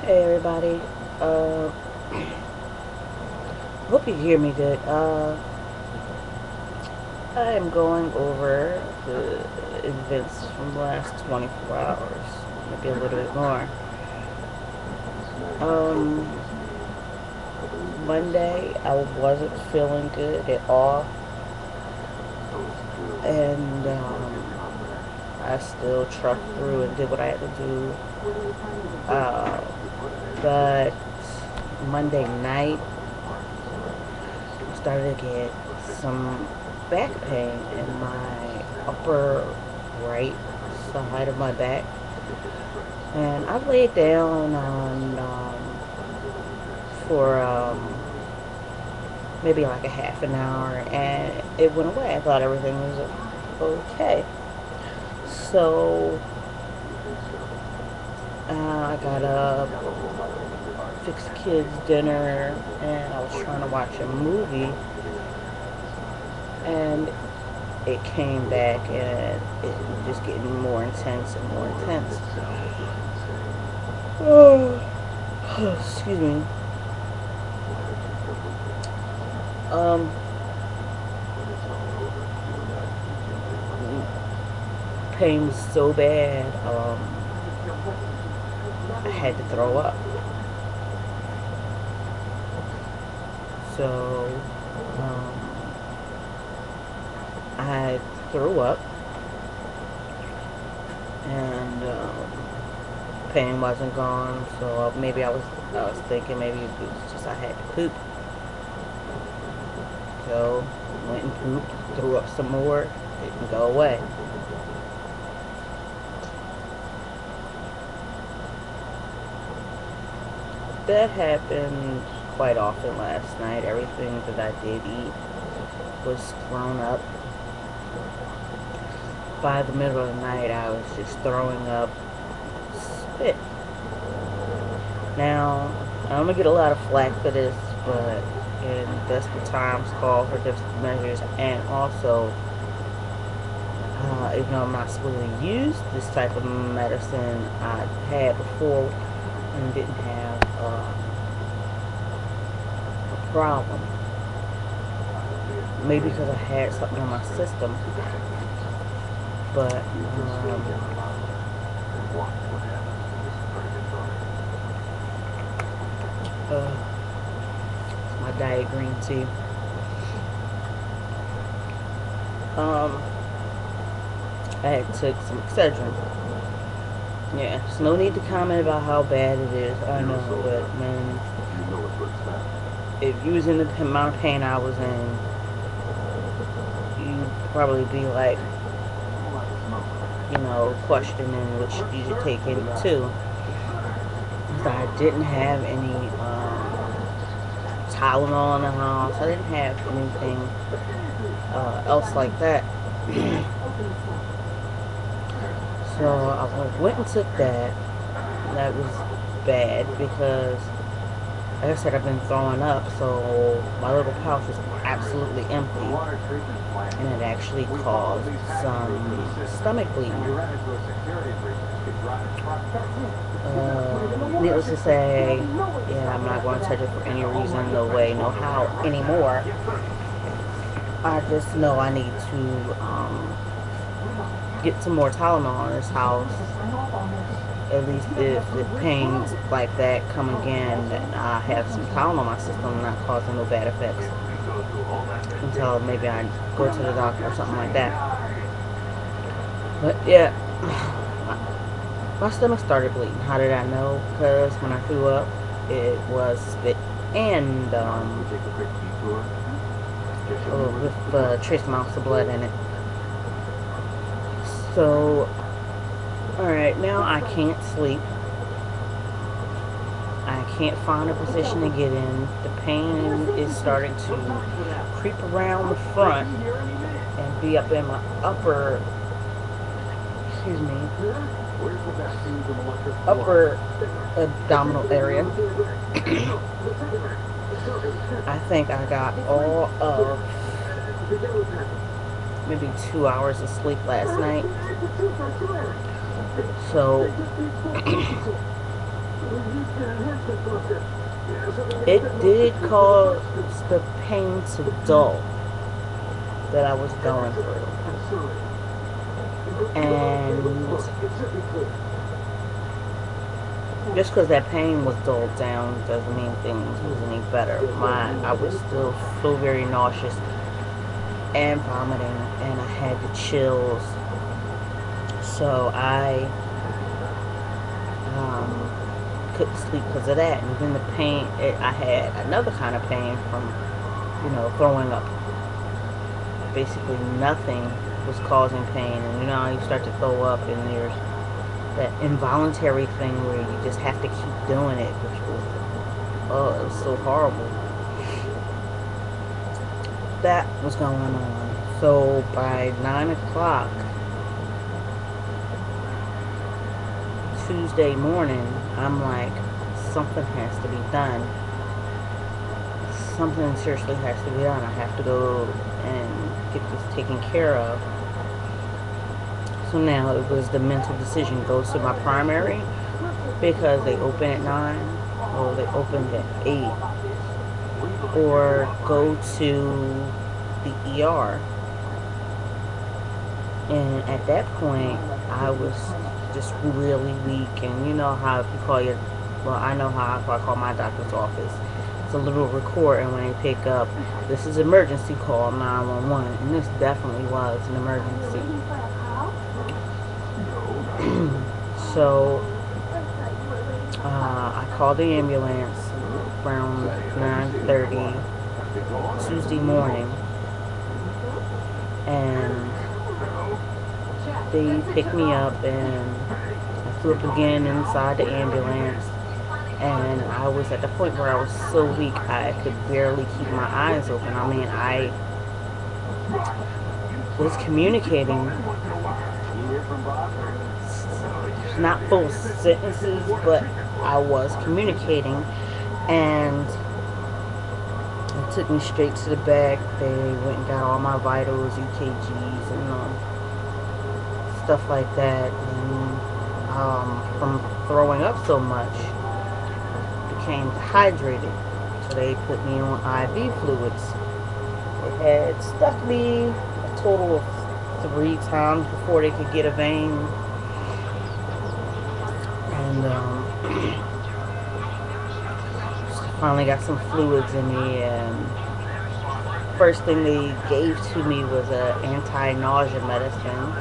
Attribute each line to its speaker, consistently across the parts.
Speaker 1: Hey everybody. Hope you hear me good. I am going over the events from the last 24 hours, maybe a little bit more. Um, Monday, I wasn't feeling good at all, and I still trucked through and did what I had to do. Uh, but Monday night, I started to get some back pain in my upper right side of my back. And I laid down on for maybe like a half an hour, and it went away. I thought everything was okay. So I got up, fixed kids dinner, and I was trying to watch a movie, and it came back, and it was just getting more intense and more intense. Oh, excuse me. Um, Pain was so bad. I had to throw up. So, I threw up, and pain wasn't gone. So maybe I was thinking maybe it was just I had to poop. So went and pooped, threw up some more, didn't go away. That happened quite often last night. Everything that I did eat was thrown up. By the middle of the night, I was just throwing up spit. Now, I'm gonna get a lot of flack for this, but in desperate times call for desperate measures, and also, even though I'm not supposed to use this type of medicine, I had before and didn't have a problem. Maybe because I had something in my system, but my diet green tea. I had took some Excedrin. Yeah, there's no need to comment about how bad it is. I know, but man, if you was in the amount of pain I was in, you'd probably be like, questioning which you should take it too. I didn't have any Tylenol in the house. I didn't have anything else like that. So I went and took that. That was bad because, like I said, I've been throwing up, so my little pouch was absolutely empty, and it actually caused some stomach bleeding. Needless to say, yeah, I'm not going to touch it for any reason, no way, no how anymore. I just know I need to get some more Tylenol in this house. At least if the pains like that come again, then I have some Tylenol in my system, not causing no bad effects until maybe I go to the doctor or something like that. But yeah, my stomach started bleeding. How did I know? Because when I threw up, it was spit and with trace amounts of blood in it. So, alright, now I can't sleep. I can't find a position to get in. The pain is starting to creep around the front and be up in my upper, upper abdominal area. I think I got all of maybe 2 hours of sleep last night. So It did cause the pain to dull that I was going through. And just because that pain was dulled down doesn't mean things was any better. I was still so very nauseous and vomiting, and I had the chills. So I couldn't sleep because of that. And then the pain, I had another kind of pain from, throwing up. Basically nothing was causing pain. And you start to throw up and there's that involuntary thing where you just have to keep doing it, which was, it was so horrible. That was going on. So by 9 o'clock Tuesday morning, I'm like, something has to be done. Something seriously has to be done. I have to go and get this taken care of. So now it was the mental decision: go to my primary because they open at 9, or they opened at 8, or go to the ER. And at that point, I was just really weak. And you know how if you call your, well, I know how I call my doctor's office. It's a little recording when they pick up, this is emergency call 911, and this definitely was an emergency. So I called the ambulance around 9:30 Tuesday morning, and they picked me up, and I flew up again inside the ambulance, and I was at the point where I was so weak I could barely keep my eyes open. I mean, I was communicating, not full sentences, but I was communicating, and it took me straight to the back. They went and got all my vitals, EKGs, and stuff like that. And from throwing up so much, became dehydrated, so they put me on IV fluids. They had stuck me a total of 3 times before they could get a vein. And finally got some fluids in me, and first thing they gave to me was a anti-nausea medicine,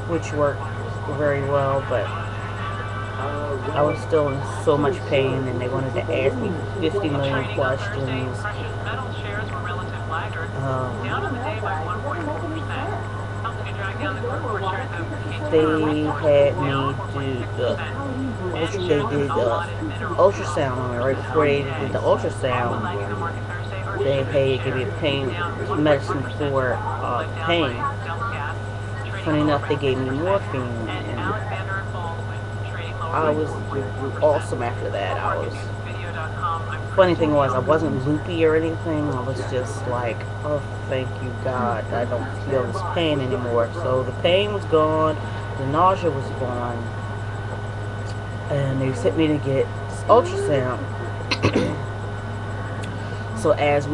Speaker 1: which worked very well, but I was still in so much pain, and they wanted to ask me 50 million questions. They had me do ultrasound on me. Right before they did the ultrasound, they had give me a pain medicine for pain. Funny enough, they gave me morphine, and I was awesome after that. Funny thing was, I wasn't loopy or anything. I was just like, oh, thank you, God. I don't feel this pain anymore. So the pain was gone. The nausea was gone. And they sent me to get ultrasound. So as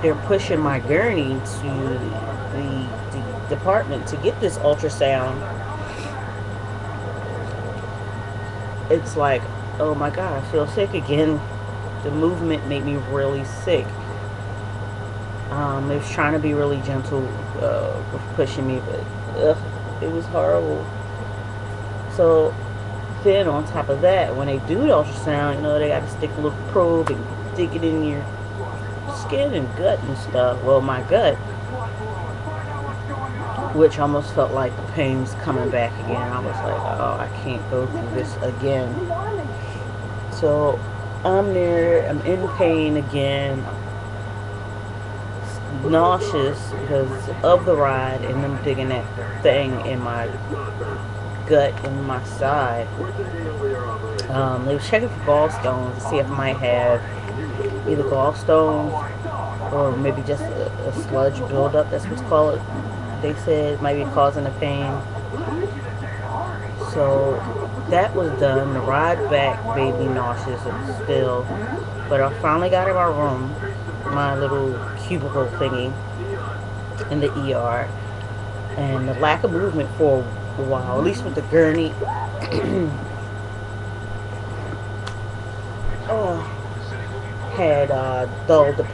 Speaker 1: they're pushing my gurney to the department to get this ultrasound, it's like, oh my God, I feel sick again. The movement made me really sick. They was trying to be really gentle with pushing me, but it was horrible. So then on top of that, when they do the ultrasound, they got to stick a little probe and dig it in your skin and gut and stuff. Well, my gut, which almost felt like the pain was coming back again. I was like, oh, I can't go through this again. So I'm there, I'm in pain again, nauseous because of the ride and them digging that thing in my gut and my side. They were checking for gallstones to see if I might have either gallstones or maybe just a sludge buildup, that's what's called. They said it might be causing the pain. So that was done. The ride back made me nauseous still. But I finally got in my room, my little cubicle thingy in the ER. And the lack of movement for a while, at least with the gurney, had dulled the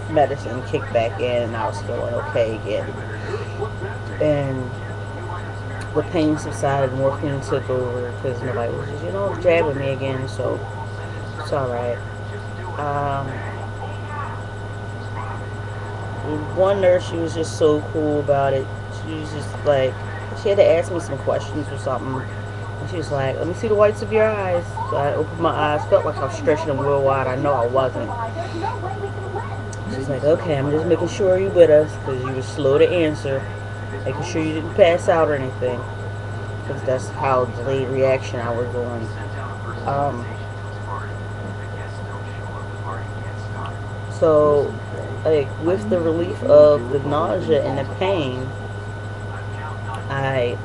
Speaker 1: medicine kicked back in, and I was feeling okay again. And the pain subsided, morphine took over because nobody was just, jabbing me again, so it's alright. One nurse, she was just so cool about it. She was just like, she had to ask me some questions or something. And she was like, let me see the whites of your eyes. So I opened my eyes, felt like I was stretching them real wide. I know I wasn't. She's like, okay, I'm just making sure you're with us because you were slow to answer. Making sure you didn't pass out or anything. Because that's how delayed reaction I was on. So, like, with the relief of the nausea and the pain, I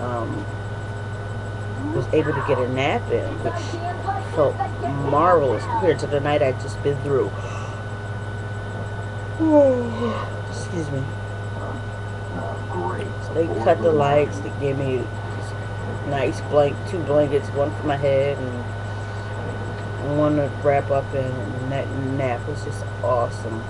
Speaker 1: was able to get a nap in, which felt marvelous compared to the night I'd just been through. Excuse me. So they cut the lights. They gave me nice two blankets, one for my head and one to wrap up in, and that nap was just awesome.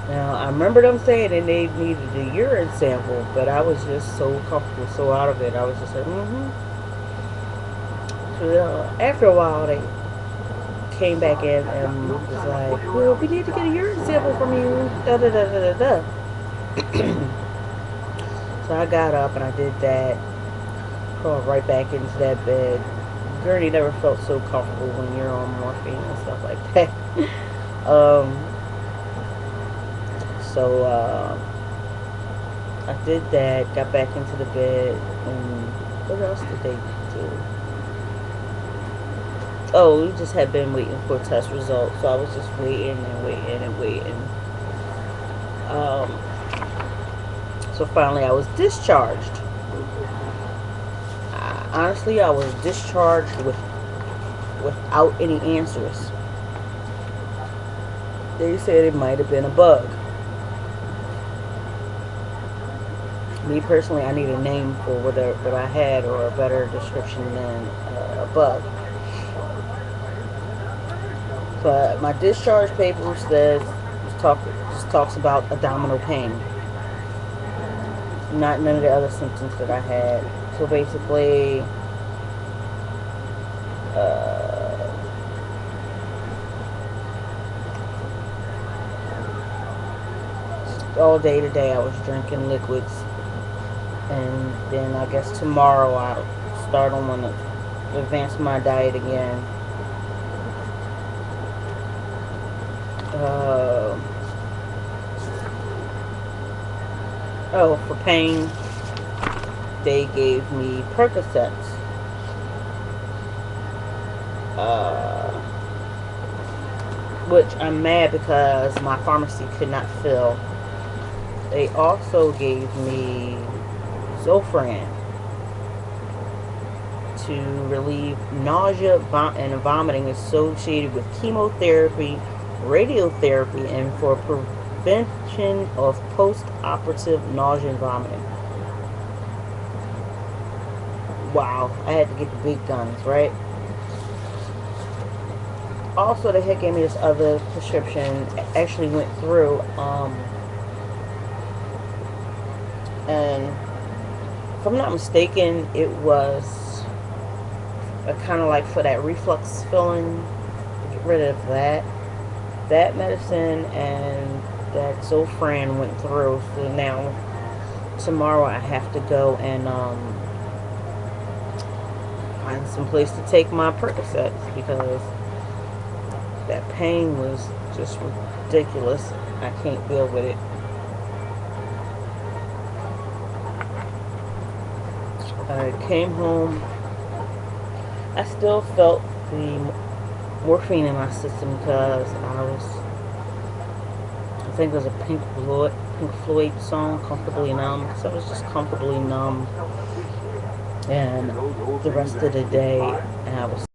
Speaker 1: Now, I remember them saying that they needed a urine sample, but I was just so comfortable, so out of it. I was just like, So after a while, they came back in and was like, well, we need to get a urine sample from you. Da-da-da-da-da-da. So I got up and I did that. Crawled right back into that bed. Gurney never felt so comfortable when you're on morphine and stuff like that. So I did that, got back into the bed, and what else did they do? Oh, we just had been waiting for test results, so I was just waiting and waiting and waiting. So finally I was discharged. Honestly, I was discharged without any answers. They said it might have been a bug. Me personally, I need a name for what I had, or a better description than a bug. But my discharge paper says just talks about abdominal pain, none of the other symptoms that I had. So basically, all day today I was drinking liquids. And then I guess tomorrow I'll start on to advance my diet again. Oh, for pain, they gave me Percocets. Which I'm mad because my pharmacy could not fill. They also gave me Zofran to relieve nausea and vomiting associated with chemotherapy, radiotherapy, and for prevention of post-operative nausea and vomiting. Wow, I had to get the big guns, right? Also, they had gave me this other prescription. Actually went through, and if I'm not mistaken, it was kind of like for that reflux feeling, to get rid of that medicine, and that Zofran went through. So now tomorrow I have to go and find some place to take my Percocets, because that pain was just ridiculous. I can't deal with it. I came home. I still felt the morphine in my system because I think it was a pink fluid. Pink Floyd song, Comfortably Numb, because I was just comfortably numb. And the rest of the day, and I was